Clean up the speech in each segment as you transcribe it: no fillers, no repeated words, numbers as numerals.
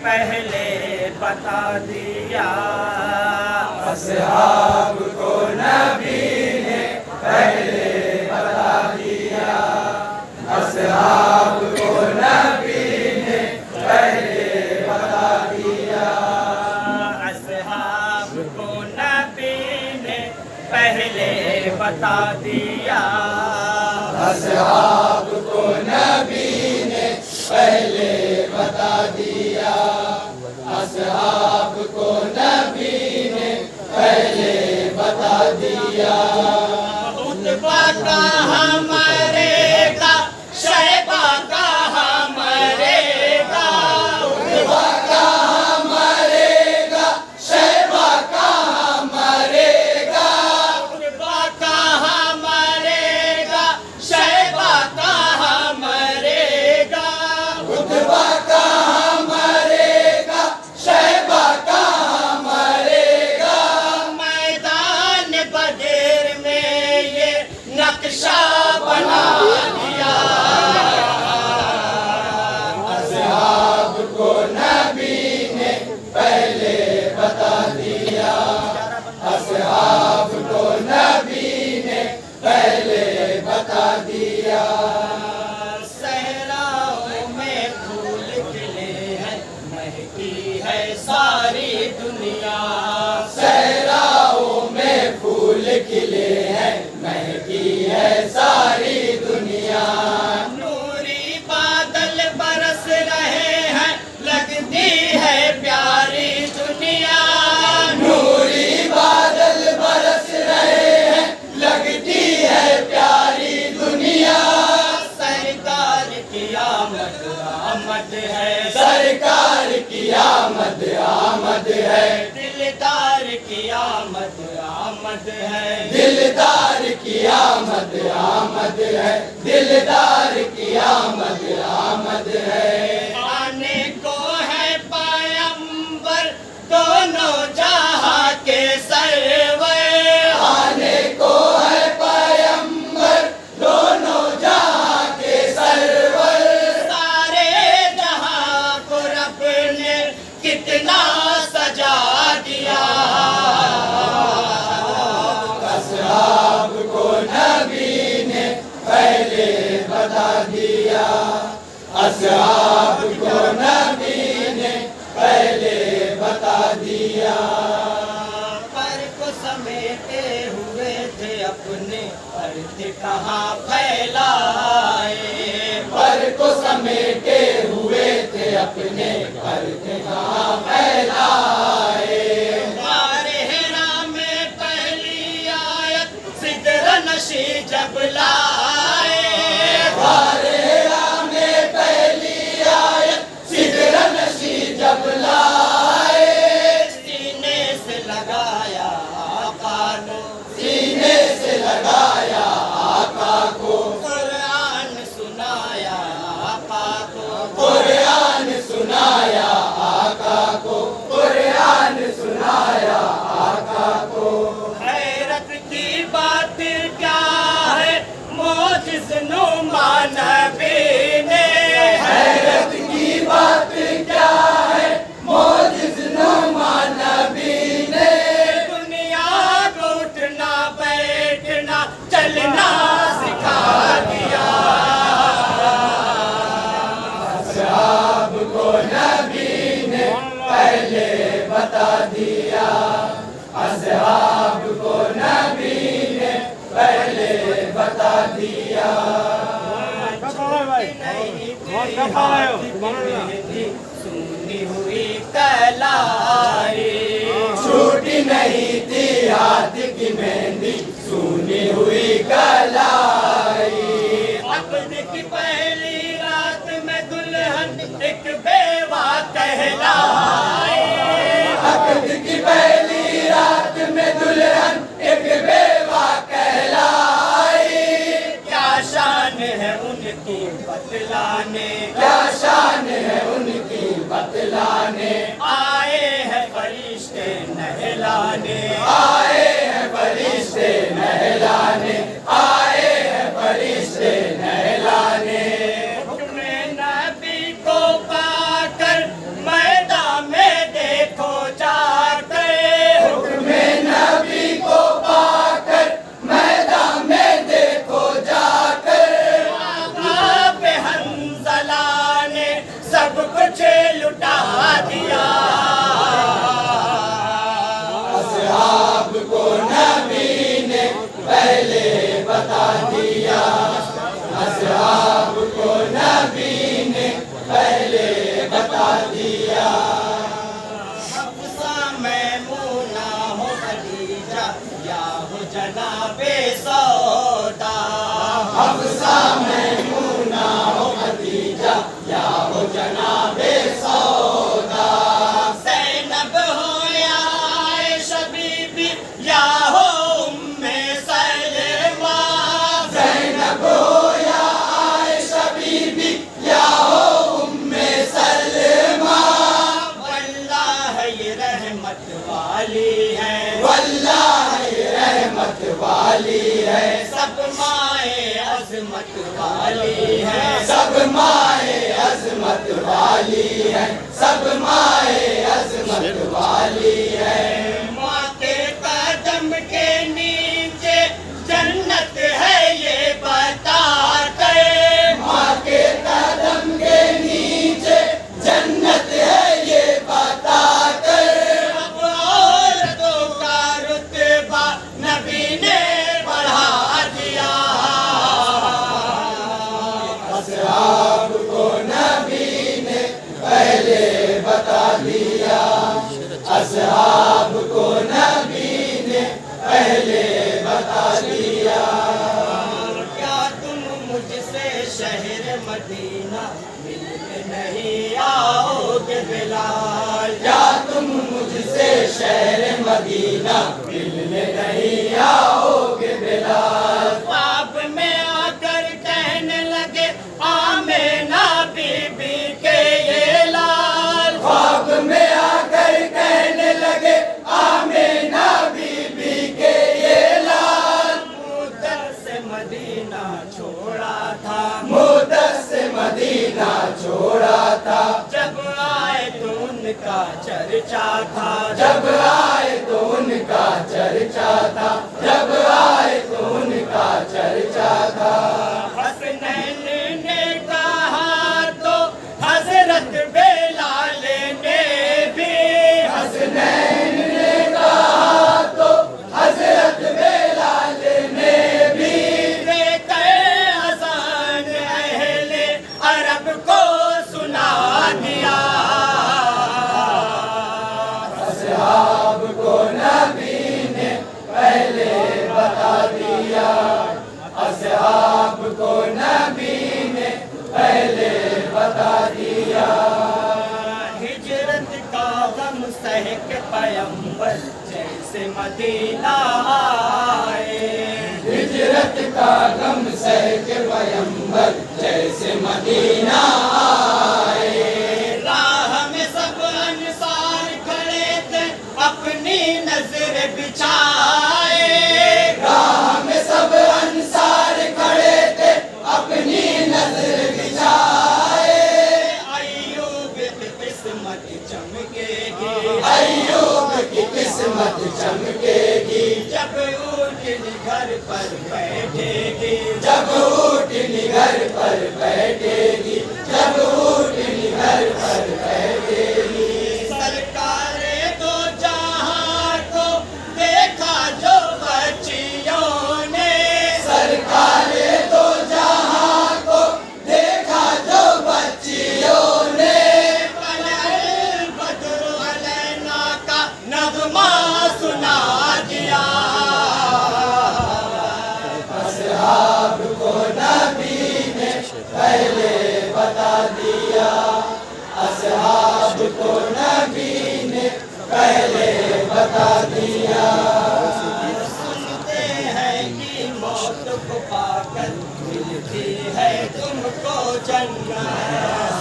پہلے بتا دیا، اصحاب کو نبی نے پہلے بتا دیا، اصحاب کو نبی نے پہلے بتا دیا، اصحاب کو نبی نے پہلے بتا دیا، اصحاب کو نبی نے پہلے بتا دیا، اصحاب کو نبی نے پہلے بتا دیا، عتبہ کہاں مرے گا، شیبہ کہاں مرے گا، عتبہ کہاں مرے گا، شیبہ کہاں مرے گا، عتبہ کہاں مرے گا، شیبہ کہاں مرے گا، عتبہ کہاں مرے گا، شیبہ کہاں مرے گا، میدان بدر میں یہ نقشہ بنا دیا، اصحاب کو نبی نے پہلے بتا دیا، اصحاب کو نبی نے پہلے بتا دیا، صحراؤں میں پھول کھلے ہیں، مہکی ہے ساری دنیا، صحراؤں میں پھول کھلے ہیں، مہکی ہے ساری دنیا، نوری بادل برس رہے ہیں، لگتی ہے پیاری دنیا، نوری بادل برس رہے ہیں، لگتی ہے پیاری دنیا، سرکار کی آمد آمد ہے، سرکار کی آمد آمد ہے، دلدار کی آمد آمد ہے، دلدار کی آمد آمد ہے، دلدار کی آمد آمد ہے، آنے کو ہے پیمبر دونوں جہاں کے سرور، آنے کو ہے پیمبر دونوں جہاں کے سرور، سارے جہاں کو رب نے کتنا سجا دیا، اصحاب کو نبی نے پہلے بتا دیا، اصحاب کو نبی نے پہلے بتا دیا، پر کو سمیٹے ہوئے تھے اپنے ارد کہاں پھیلائے، پر کو سمیٹے ہوئے تھے اپنے ارد کہاں پھیلائے، غار حرا میں پہلی آیت سدرہ نشی جب لائے، غار حرا میں پہلی آیت سدرہ نشی جب لائے، سینے سے لگایا آقا نے، سینے سے لگایا آقا کو، قرآن سنایا آقا کو، قرآن سنایا آقا کو، قرآن سنایا آقا کو، حیرت کی بات کیا ہے معجز نما نبی نے، حیرت کی بات کیا ہے معجز نما نبی نے، دنیا کو اٹھنا بیٹھنا چلنا سکھا دیا، اصحاب کو نبی نے پہلے بتا دیا، اصحاب کو نبی نے پہلے بتا دیا، سنی ہوئی کلائی، چھوٹی نہیں تھی ہاتھ کی مہندی، سونی ہوئی کلائی، عقد کی پہلی رات میں دلہن ایک بیوہ کہلائی، عقد کی پہلی رات میں دلہن ایک بیوہ کہلائی، کیا شان ہے ان کی بتلانے، کیا شان ہے ان کی بتلانے، آئے ہیں فرشتے نہلانے، آئے ہیں فرشتے نہلانے، آئے ہیں فرشتے نہلانے، حکم نبی کو پا کر میدان वाली है, सब माए अजमत वाली है, सब माए अजमत वाली है। माँ के कदम के नीचे जन्नत है ये बता कर, माँ के कदम के नीचे जन्नत है ये बता कर। अब औरतों का रुतबा नबी ने बढ़ा दिया, असहाब को नबी ने पहले बता दिया, असहाब को नबी ने पहले बता दिया। क्या तुम मुझसे शहर मदीना मिलने नहीं आओगे बिलाल, क्या तुम मुझसे शहर मदीना मिलने नहीं आओगे बिलाल। ख्वाब में आकर कहने लगे आमेना बीबी के ये लाल, ख्वाब में आकर कहने लगे आमीना बीबी के ये लाल। उधर से मदीना छोड़ा था, मुद्दत से मदीना छोड़ा था, जब आए तो उनका चर्चा था, जब आए तो उनका चर्चा था, जब आए तो उनका चर्चा था। हसनैन ने कहा तो हजरत बेलाल ने भी, हसनैन ने कहा तो हजरत बेलाल ने भी, देकर अज़ान अहले अरब को सुना दिया। असहाब को नबी ने पहले बता दिया, असहाब को नबी ने पहले बता दिया। हिजरत का गम सह के पैगंबर जैसे मदीना आए, हिजरत का गम सह के पैगंबर जैसे मदीना आए। राह में सब अंसार खड़े थे अपनी नजर बिछाए, राह में सब अंसार खड़े थे अपनी नजर बिछाए। अय्यूब की किस्मत चमकेगी, अय्यूब की किस्मत चमकेगी, जब ऊँटनी घर पर बैठेगी, जब ऊँटनी घर पर बैठेगी, जब ऊँटनी घर पर बैठेगी। सरकारे दो जहां को देखा जो बच्चियों ने, सरकारे दो जहां को देखा जो बच्चियों ने, पलल बद्र अलैना का नगमा सुना दिया। असहाब को नबी ने पहले बता दिया, असहाब को नबी ने पहले बता दिया। सुनते हैं कि मौत को पाकर मिलती है तुमको जन्नत,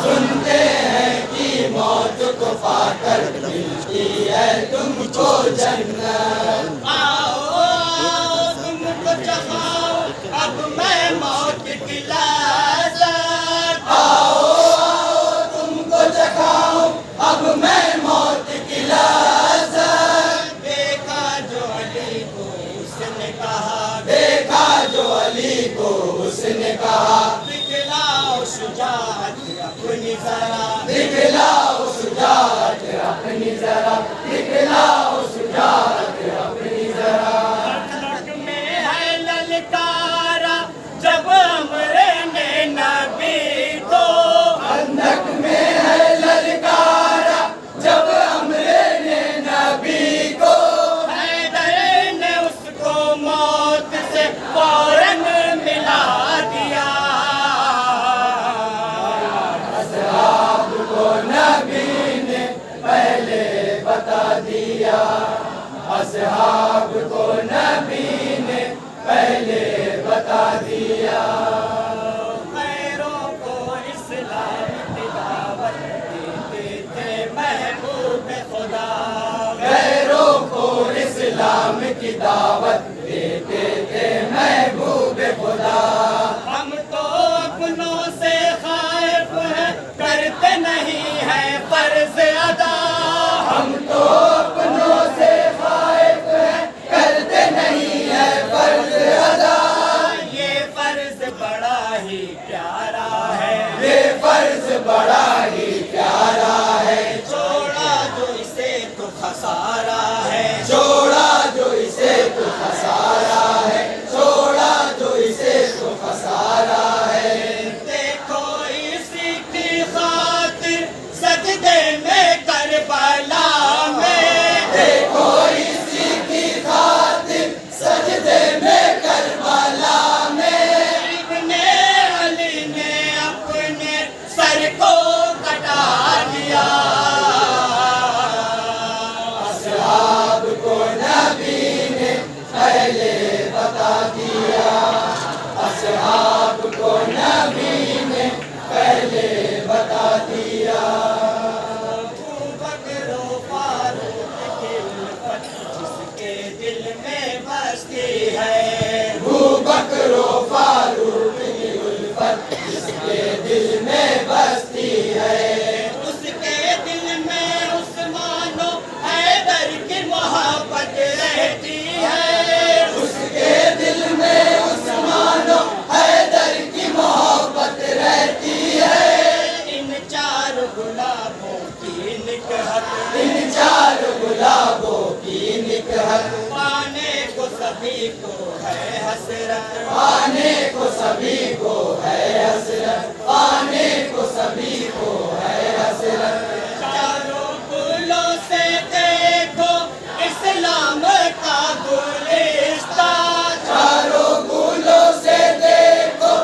सुनते हैं कि मौत को पाकर मिलती है तुमको जन्नत। आओ आओ तुमको चखाओ अब मैं मौत की लज़्ज़त, आओ आओ तुमको चखाऊं अब मैं मौत की लज़्ज़त। देखा जो अली को उसने कहा, देखा जो अली को उसने कहा, दिखलाओ शुजाअत अपनी जरा, दिखलाओ शुजाअत अपनी जरा, दिखलाओ शुजाअत अपनी जरा। खंदक में है ललकारा जब अमरे ने नबी को, खंदक में है ललकारा जब अमरे ने नबी को, हैदर ने उसको मौत से फौरन मिला दिया। असहाब को नबी ने पहले बता दिया, असहाब को नबी ने पहले बता दिया। गैरों को इस्लाम की दावत देते थे महबूब खुदा, गैरों को इस्लाम की दावत देते थे महबूब खुदा। हम तो प्यारा है, ये फर्ज बड़ा ही प्यारा है, छोड़ा जो इसे तो खसारा है, छोड़ा जो इसे तो खसारा है, छोड़ा जो इसे तो खसारा है। देखो इसी की खातिर सजदे में करबला में, देखो इसी की खातिर सजदे में करबला में, इब्ने अली ने अपने सर को कटा दिया। असहाब को नबी ने पहले बता दिया, असहाब को नबी ने पहले बता दिया। अबू बकर व फारूक की उल्फत जिसके दिल में बसती है, अबू बकर व फारूक की उल्फत जिसके दिल में बसती है, उसके दिल में उस्मान व हैदर की मोहब्बत रहती है, उसके दिल में उस्मान व हैदर की मोहब्बत रहती है। इन चार गुलाबों की निकहत, इन चार गुलाबों की निकहत, पाने को सभी को है हसरत, पाने को सभी को है हसरत, पाने को सभी को है हसरत। चारों गुलों से देखो इस्लाम का गुलिस्ता, चारों गुलों से देखो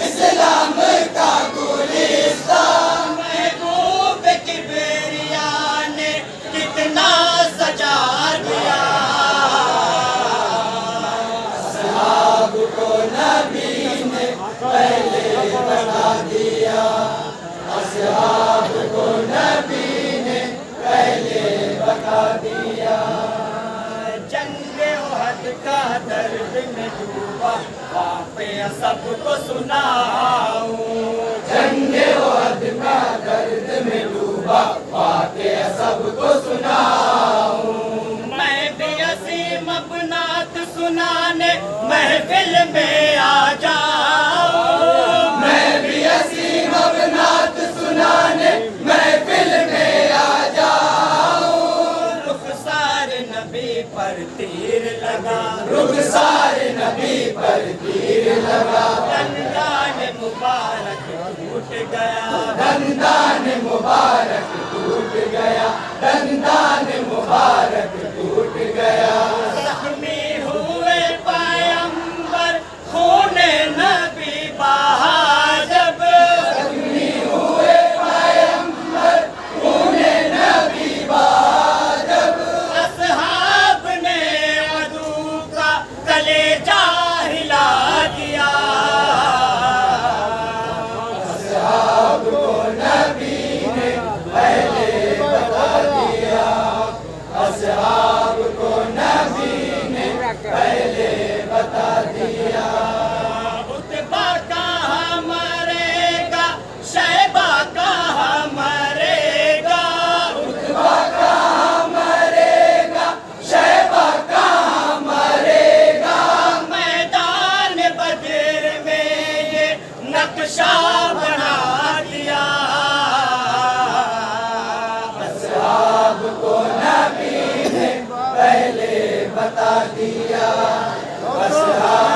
इस्लाम का गुलिस्ता, महबूब किबरिया ने कितना सजा दिया। असहाब को नबी ने पहले बता दिया, असहाब को नबी ने पहले बता दिया। जंगे उहद का दर्द में डूबा वाक़या सबको सुनाऊं, जंगे उहद का दर्द में डूबा वाक़या सबको सुनाऊं, मैं भी असीम अपनात सुनाने महफिल में आ जाऊं, मैं भी असीम अपनात सुनाने महफिल में आ जाऊं। रुखसार नबी पर तीर लगा, रुखसार नबी पर तीर लगा, दंदान मुबारक टूट गया, दंदान मुबारक टूट गया, दंदान मुबारक टूट गया। जख्मी हुए पैगंबर खूने नबी बहा जब, जख्मी हुए पैगंबर खूने नबी बहा जब, असहाब ने अदू का कलेजा हिला दिया। असहाब को नबी ने पहले बता दिया, असहाब को नबी ने पहले बता दिया। उतबा कहाँ मरेगा, शैबा कहाँ मरेगा, उतबा कहाँ मरेगा, शैबा कहाँ मरेगा, मैदान बदर में ये नक्शा बना दिया। असहाब को नबी ने पहले बता दिया, असहाब